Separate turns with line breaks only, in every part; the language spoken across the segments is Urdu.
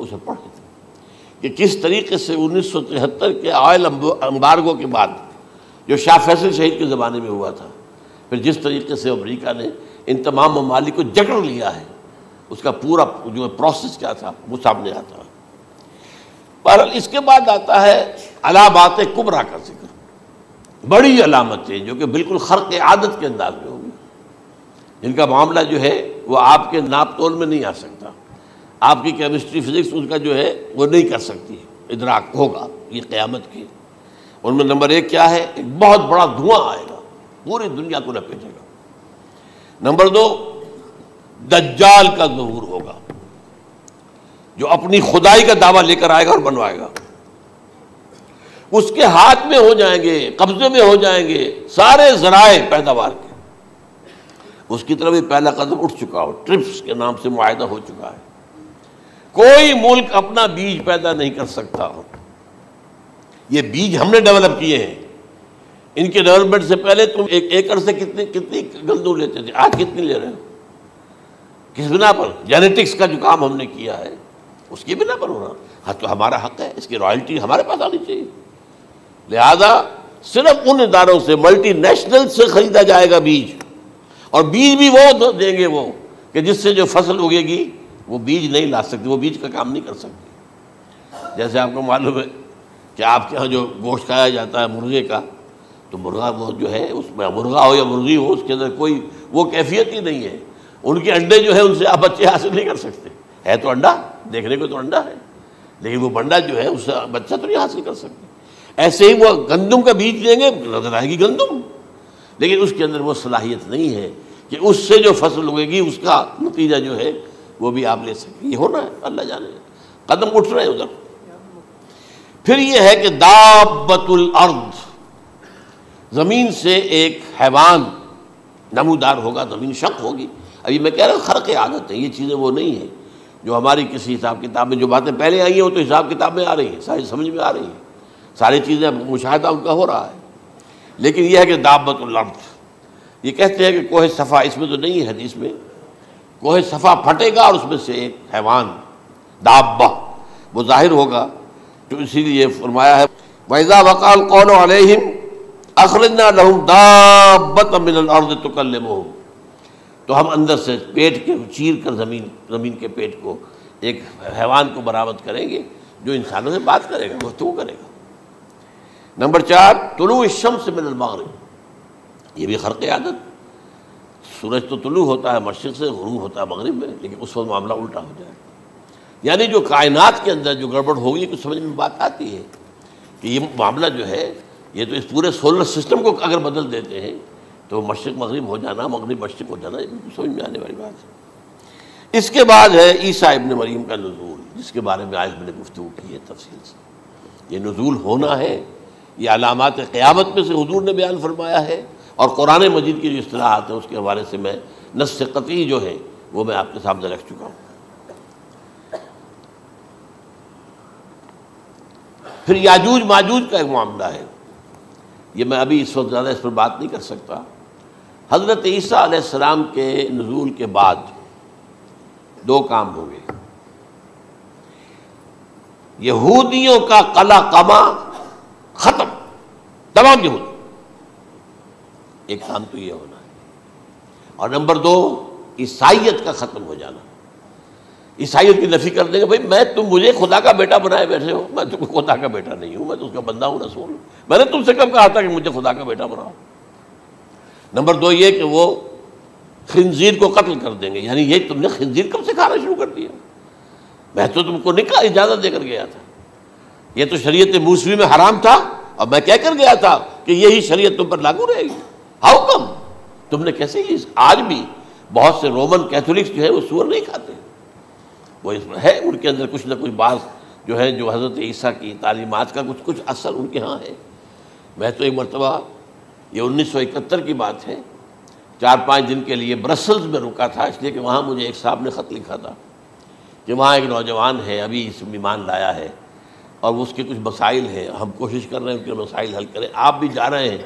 اسے پڑھے تھے کہ کس طریقے سے 1973 کے آئل امبارگو کے بعد جو شاہ فیصل شہید کے زمانے میں ہوا تھا، پھر جس طریقے سے امریکہ نے ان تمام ممالک کو جکڑ لیا ہے، اس کا پورا جو پروسیس کیا تھا وہ سامنے آتا ہے۔ بہرحال اس کے بعد آتا ہے علامات کبریٰ کا ذکر، بڑی علامتیں جو کہ بالکل خرق عادت کے انداز میں ہوگی، جن کا معاملہ جو ہے وہ آپ کے ناپ تول میں نہیں آ سکتا، آپ کی کیمسٹری فزکس ان کا جو ہے وہ نہیں کر سکتی، ادراک ہوگا یہ قیامت کی۔ ان میں نمبر 1 کیا ہے؟ ایک بہت بڑا دھواں آئے گا، پوری دنیا کو لپیٹے گا۔ نمبر 2، دجال کا ظہور ہوگا، جو اپنی خدائی کا دعویٰ لے کر آئے گا اور بنوائے گا۔ اس کے ہاتھ میں ہو جائیں گے، قبضے میں ہو جائیں گے سارے ذرائع پیداوار کے۔ اس کی طرف پہلا قدم اٹھ چکا ہو، ٹرپس کے نام سے معاہدہ ہو چکا ہے۔ کوئی ملک اپنا بیج پیدا نہیں کر سکتا، یہ بیج ہم نے ڈیولپ کیے ہیں۔ ان کے ڈیولپمنٹ سے پہلے تم ایک ایکڑ سے کتنی گندم لیتے تھے، آج کتنی لے رہے ہو؟ کس بنا پر؟ جینیٹکس کا جو کام ہم نے کیا ہے اس کی بنا پر ہو رہا۔ ہاں تو ہمارا حق ہے، اس کی رائلٹی ہمارے پاس آنی چاہیے۔ لہذا صرف ان اداروں سے، ملٹی نیشنل سے خریدا جائے گا بیج، اور بیج بھی وہ دیں گے وہ کہ جس سے جو فصل اگے گی وہ بیج نہیں لا سکتے، وہ بیج کا کام نہیں کر سکتے۔ جیسے آپ کو معلوم ہے کہ آپ کے ہاں جو گوشت کھایا جاتا ہے مرغے کا، تو مرغا وہ جو ہے اس میں مرغا ہو یا مرغی ہو، اس کے اندر کوئی وہ کیفیت ہی نہیں ہے۔ ان کے انڈے جو ہے ان سے آپ بچے حاصل نہیں کر سکتے، ہے تو انڈا، دیکھنے کو تو انڈا ہے، لیکن وہ بنڈا جو ہے اس سے بچہ تو نہیں حاصل کر سکتے۔ ایسے ہی وہ گندم کا بیج دیں گے، نظر آئے گی گندم، لیکن اس کے اندر وہ صلاحیت نہیں ہے کہ اس سے جو فصل اگے گی اس کا نتیجہ جو ہے وہ بھی آپ لے سکیں۔ یہ ہونا ہے، اللہ جانے، قدم اٹھ رہے ہیں ادھر۔ پھر یہ ہے کہ دابۃ الارض، زمین سے ایک حیوان نمودار ہوگا، زمین شق ہوگی۔ ابھی میں کہہ رہا ہوں خرق عادت ہے، یہ چیزیں وہ نہیں ہیں جو ہماری کسی حساب کتاب میں جو باتیں پہلے آئی ہیں وہ تو حساب کتاب میں آ رہی ہیں، ساری سمجھ میں آ رہی ہیں، ساری چیزیں مشاہدہ ان کا ہو رہا ہے۔ لیکن یہ ہے کہ دابۃ الارض، یہ کہتے ہیں کہ کوہ صفا، اس میں تو نہیں ہے حدیث میں، کوہ صفا پھٹے گا اور اس میں سے ایک حیوان دابہ وہ ظاہر ہوگا، تو اسی لیے فرمایا ہے وَإِذَا وَقَعَ الْقَوْلُ عَلَيْهِمْ أَخْرَجْنَا لَهُمْ دَابَّةً مِّنَ الْأَرْضِ تُكَلِّمُهُمْ، تو ہم اندر سے پیٹ کے چیر کر زمین کے پیٹ کو ایک حیوان کو برآمد کریں گے جو انسانوں سے بات کرے گا، گفتگو کرے گا۔ نمبر 4، طلوع الشمس من المغرب، یہ بھی خرق عادت، سورج تو طلوع ہوتا ہے مشرق سے، غروب ہوتا ہے مغرب میں، لیکن اس وقت معاملہ الٹا ہو جائے، یعنی جو کائنات کے اندر جو گڑبڑ ہوگی کچھ سمجھ میں بات آتی ہے کہ یہ معاملہ جو ہے یہ تو اس پورے سولر سسٹم کو اگر بدل دیتے ہیں تو مشرق مغرب ہو جانا، مغرب مشرق ہو جانا، یہ سمجھ میں آنے والی بات ہے۔ اس کے بعد ہے عیسیٰ ابن مریم کا نزول، جس کے بارے میں آج میں نے گفتگو کی ہے تفصیل سے۔ یہ نزول ہونا ہے، یہ علامات قیامت میں سے حضور نے بیان فرمایا ہے، اور قرآن مجید کی جو اصطلاحات ہیں اس کے حوالے سے میں نص قطعی جو ہے وہ میں آپ کے سامنے رکھ چکا ہوں۔ پھر یاجوج ماجوج کا ایک معاملہ ہے، یہ میں ابھی اس وقت زیادہ اس پر بات نہیں کر سکتا۔ حضرت عیسیٰ علیہ السلام کے نزول کے بعد 2 کام ہوں گے، یہودیوں کا قلع قمع ختم، تمام یہود، ایک کام تو یہ ہونا ہے، اور نمبر 2 عیسائیت کا ختم ہو جانا۔ عیسائیت کی نفی کر دیں گے، بھائی تم مجھے خدا کا بیٹا بنائے بیٹھے ہو، میں تم خدا کا بیٹا نہیں ہوں، میں تو اس کا بندہ ہوں، رسول ہوں، میں نے تم سے کب کہا تھا کہ مجھے خدا کا بیٹا بناؤ۔ نمبر 2 یہ کہ وہ خنزیر کو قتل کر دیں گے، یعنی یہ تم نے خنزیر کب سے کھانا شروع کر دیا؟ میں تو تم کو نکاح اجازت دے کر گیا تھا، یہ تو شریعت موسوی میں حرام تھا، اور میں کہہ کر گیا تھا کہ یہی شریعت تم پر لاگو رہے گی، ہاؤ کم تم نے کیسے یہ؟ آج بھی بہت سے رومن کیتھولکس جو ہے وہ سور نہیں کھاتے، وہ اس میں ہے ان کے اندر کچھ نہ کچھ بعض جو ہے جو حضرت عیسیٰ کی تعلیمات کا کچھ اثر ان کے ہاں ہے۔ میں تو ایک مرتبہ، یہ 1971 کی بات ہے، 4-5 دن کے لیے برسلز میں رکا تھا، اس لیے کہ وہاں مجھے ایک صاحب نے خط لکھا تھا کہ وہاں ایک نوجوان ہے، ابھی اس ایمان لایا ہے، اور اس کے کچھ مسائل ہیں، ہم کوشش کر رہے ہیں ان کے مسائل حل کریں، آپ بھی جا رہے ہیں۔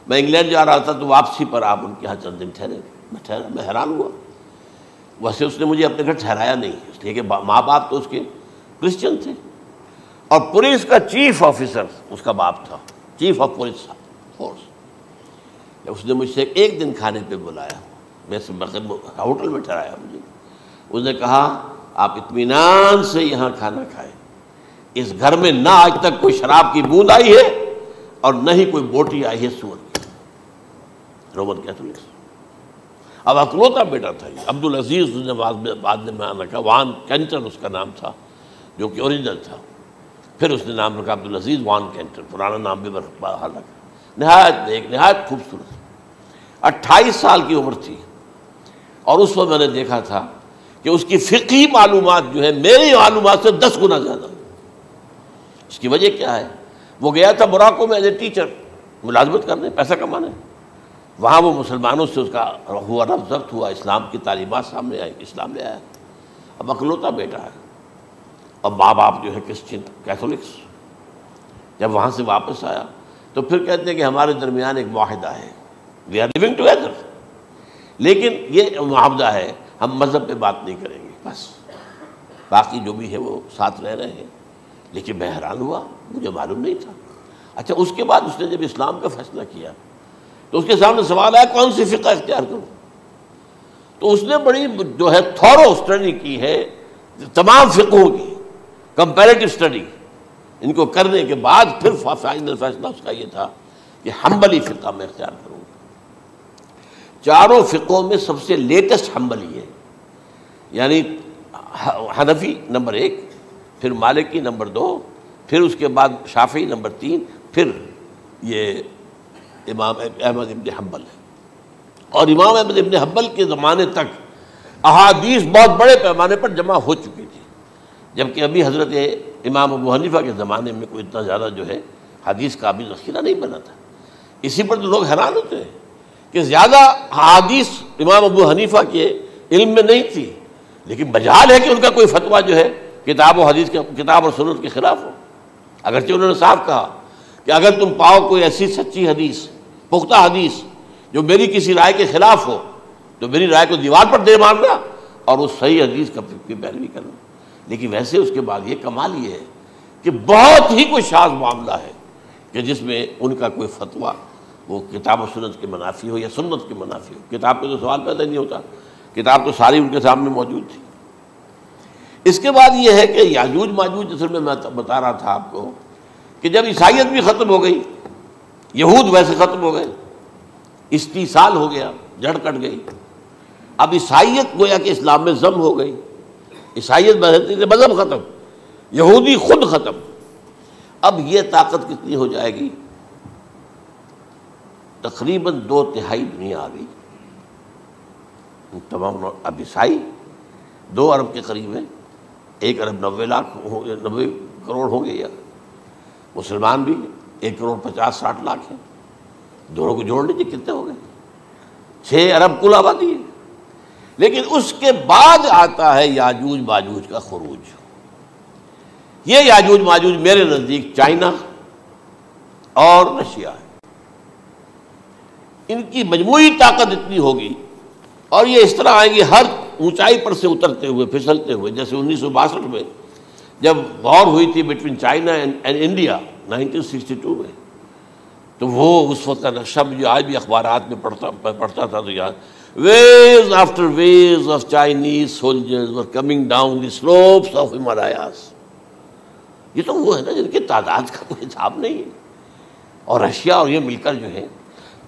میں انگلینڈ جا رہا تھا تو واپسی پر آپ ان کے یہاں چند دن ٹھہرے، میں حیران ہوا، ویسے اس نے مجھے اپنے گھر ٹھہرایا نہیں، اس لیے کہ ماں باپ تو اس کے کرسچن تھے، اور پولیس کا چیف آفیسر اس کا باپ تھا، چیف آف پولیس فورس۔ اس نے مجھ سے ایک دن کھانے پہ بلایا، میں سے ہوٹل میں ٹھہرایا مجھے، اس نے کہا آپ اطمینان سے یہاں کھانا کھائیں، اس گھر میں نہ آج تک کوئی شراب کی بوند آئی ہے اور نہ ہی کوئی بوٹی آئی ہے سور کی۔ Roman Catholics. اب اکلوتا بیٹا تھا یہ عبدالعزیز، اس نے بعد میں نام رکھا، وان کینٹر اس کا نام تھا جو کہ اوریجنل تھا، پھر اس نے نام رکھا عبدالعزیز وان کینٹر، پرانا نام بھی حال رکھا۔ نہایت نیک، نہایت خوبصورت، 28 سال کی عمر تھی، اور اس وقت میں نے دیکھا تھا کہ اس کی فقہی معلومات جو ہے میری معلومات سے 10 گنا زیادہ۔ اس کی وجہ کیا ہے؟ وہ گیا تھا موراکو میں ایز اے ٹیچر ملازمت کرنے، پیسہ کمانے، وہاں وہ مسلمانوں سے اس کا ہوا رفع ضبط ہوا، اسلام کی تعلیمات سامنے آئی، اسلام لے آیا۔ اب اکلوتا بیٹا ہے، اب ماں باپ جو ہے کرسچن کیتھولکس۔ جب وہاں سے واپس آیا تو پھر کہتے ہیں کہ ہمارے درمیان ایک معاہدہ ہے، وی آر لیونگ ٹوگیدر، لیکن یہ معاہدہ ہے ہم مذہب پہ بات نہیں کریں گے، بس باقی جو بھی ہے وہ ساتھ رہ رہے ہیں۔ لیکن میں حیران ہوا، مجھے معلوم نہیں تھا۔ اچھا، اس کے بعد اس نے جب اسلام کا فیصلہ کیا تو اس کے سامنے سوال آیا کون سی فقہ اختیار کروں؟ تو اس نے بڑی جو ہے تھورو اسٹڈی کی ہے تمام فقہوں کی، کمپیریٹو اسٹڈی، ان کو کرنے کے بعد پھر فائنل فیصلہ اس کا یہ تھا کہ حنبلی فقہ میں اختیار کروں۔ چاروں فقہوں میں سب سے لیٹسٹ حنبلی ہے، یعنی حنفی نمبر 1، پھر مالکی نمبر 2، پھر اس کے بعد شافعی نمبر 3، پھر یہ امام احمد ابن حنبل ہے۔ اور امام احمد ابن حنبل کے زمانے تک احادیث بہت بڑے پیمانے پر جمع ہو چکی تھی، جبکہ ابھی حضرت امام ابو حنیفہ کے زمانے میں کوئی اتنا زیادہ جو ہے حدیث کا بھی ذخیرہ نہیں بنا تھا۔ اسی پر تو لوگ حیران ہوتے ہیں کہ زیادہ حدیث امام ابو حنیفہ کے علم میں نہیں تھی، لیکن مجال ہے کہ ان کا کوئی فتویٰ جو ہے کتاب و حدیث کے، کتاب اور سنت کے خلاف ہو۔ اگرچہ انہوں نے صاف کہا کہ اگر تم پاؤ کوئی ایسی سچی حدیث، پختہ حدیث جو میری کسی رائے کے خلاف ہو تو میری رائے کو دیوار پر دے مارنا اور اس صحیح حدیث کا پیروی کرنا۔ لیکن ویسے اس کے بعد یہ کمال یہ ہے کہ بہت ہی کوئی شاذ معاملہ ہے کہ جس میں ان کا کوئی فتویٰ وہ کتاب و سنت کے منافی ہو یا سنت کے منافی ہو۔ کتاب پہ تو سوال پیدا نہیں ہوتا، کتاب تو ساری ان کے سامنے موجود تھی۔ اس کے بعد یہ ہے کہ یاجوج ماجوج، اصل میں بتا رہا تھا آپ کو کہ جب عیسائیت بھی ختم ہو گئی، یہود ویسے ختم ہو گئے، استیصال ہو گیا، جڑ کٹ گئی، اب عیسائیت گویا کہ اسلام میں ضم ہو گئی، عیسائیت مذہب ختم، یہودی خود ختم۔ اب یہ طاقت کتنی ہو جائے گی؟ تقریباً 2/3 دنیا آ گئی، تمام اب عیسائی 2 ارب کے قریب ہیں، 1 ارب 90 کروڑ ہوں گے، یا مسلمان بھی 1,50,60 لاکھ ہیں، دونوں کو جوڑ لیجیے کتنے ہو گئے؟ 6 ارب کل آبادی ہے۔ لیکن اس کے بعد آتا ہے یاجوج ماجوج کا خروج۔ یہ یاجوج ماجوج میرے نزدیک چائنا اور رشیا ہے، ان کی مجموعی طاقت اتنی ہوگی، اور یہ اس طرح آئیں گے ہر اونچائی پر سے اترتے ہوئے، پھسلتے ہوئے۔ جیسے 1962 میں جب وار ہوئی تھی بٹوین چائنا اینڈ انڈیا 1962 میں، تو وہ اس وقت کا نقشہ مجھے آج بھی اخبارات میں پڑھتا تھا تو یاد، waves after waves of Chinese soldiers were coming down the slopes of Himalayas۔ یہ تو وہ ہے نا جن کی تعداد کا کوئی حساب نہیں ہے، اور رشیا اور یہ مل کر جو ہے،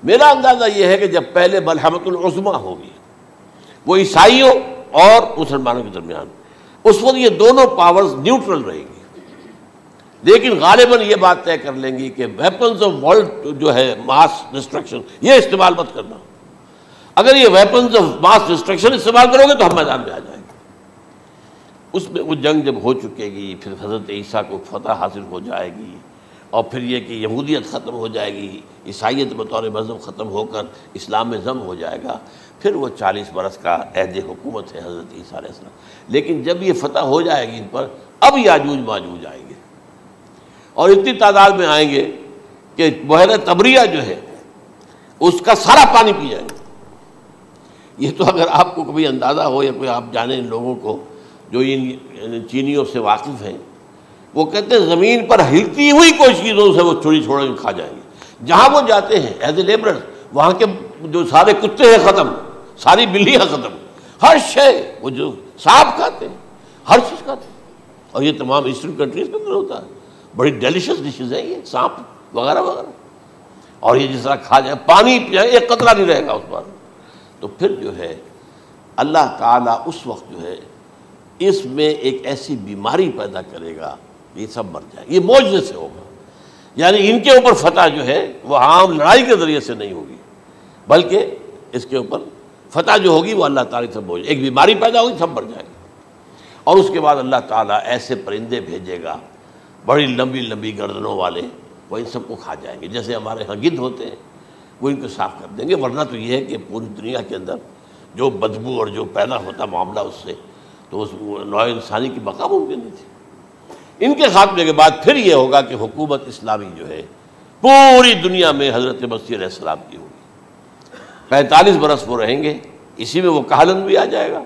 میرا اندازہ یہ ہے کہ جب پہلے ملحمۃ العظمیٰ ہوگی وہ عیسائیوں اور مسلمانوں کے درمیان، اس وقت یہ دونوں پاورز نیوٹرل رہیں گی، لیکن غالباً یہ بات طے کر لیں گی کہ ویپنز آف ورلڈ جو ہے ماس ڈسٹرکشن، یہ استعمال مت کرنا۔ اگر یہ ویپنز آف ماس ڈسٹرکشن استعمال کرو گے تو ہم میدان میں آ جائیں گے۔ اس میں وہ جنگ جب ہو چکے گی، پھر حضرت عیسیٰ کو فتح حاصل ہو جائے گی، اور پھر یہ کہ یہودیت ختم ہو جائے گی، عیسائیت بطور مذہب ختم ہو کر اسلام میں ضم ہو جائے گا، پھر وہ 40 برس کا عہد حکومت ہے حضرت عیسیٰ علیہ السلام۔ لیکن جب یہ فتح ہو جائے گی ان پر، اب یاجوج ماجوج آئیں گے، اور اتنی تعداد میں آئیں گے کہ بحیرہ طبریہ جو ہے اس کا سارا پانی پی جائیں گے۔ یہ تو اگر آپ کو کبھی اندازہ ہو یا کوئی آپ جانیں ان لوگوں کو جو ان چینیوں سے واقف ہیں، وہ کہتے ہیں زمین پر ہلتی ہوئی کوئی چیزوں سے وہ چھوڑ کے کھا جائیں گے۔ جہاں وہ جاتے ہیں ایز اے لیبرر، وہاں کے جو سارے کتے ہیں ختم، ساری بلیاں ختم، ہر شے، وہ جو سانپ کھاتے ہیں، ہر چیز کھاتے ہیں۔ اور یہ تمام ایسٹرن کنٹریز کے اندر ہوتا ہے، بڑی ڈیلیشس ڈشز ہیں یہ سانپ وغیرہ وغیرہ، اور یہ جس طرح کھا جائے، پانی پیا ایک قطرہ نہیں رہے گا اس پر۔ تو پھر جو ہے اللہ تعالیٰ اس وقت جو ہے اس میں ایک ایسی بیماری پیدا کرے گا، یہ سب مر جائیں گے، یہ معجزے سے ہوگا۔ یعنی ان کے اوپر فتح جو ہے وہ عام لڑائی کے ذریعے سے نہیں ہوگی، بلکہ اس کے اوپر فتح جو ہوگی وہ اللہ تعالیٰ سے بوجھ، ایک بیماری پیدا ہوگی، سب مر جائیں گے۔ اور اس کے بعد اللہ تعالیٰ ایسے پرندے بھیجے گا بڑی لمبی لمبی گردنوں والے، وہ ان سب کو کھا جائیں گے، جیسے ہمارے ہاں گدھ ہوتے ہیں، وہ ان کو صاف کر دیں گے۔ ورنہ تو یہ ہے کہ پوری دنیا کے اندر جو بدبو اور جو پیدا ہوتا معاملہ اس سے، تو اس نوع انسانی کی بقا ممکن نہیں تھی۔ ان کے خاتمے کے بعد پھر یہ ہوگا کہ حکومت اسلامی جو ہے پوری دنیا میں حضرت مسیح علیہ السلام کی ہوگی۔ 45 برس وہ رہیں گے، اسی میں وہ کہلن بھی آ جائے گا،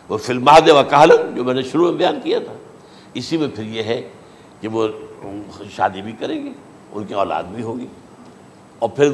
وہ فی المہد و کہلن جو میں نے شروع میں بیان کیا تھا، اسی میں پھر یہ ہے کہ وہ شادی بھی کریں گے، ان کی اولاد بھی ہوگی، اور پھر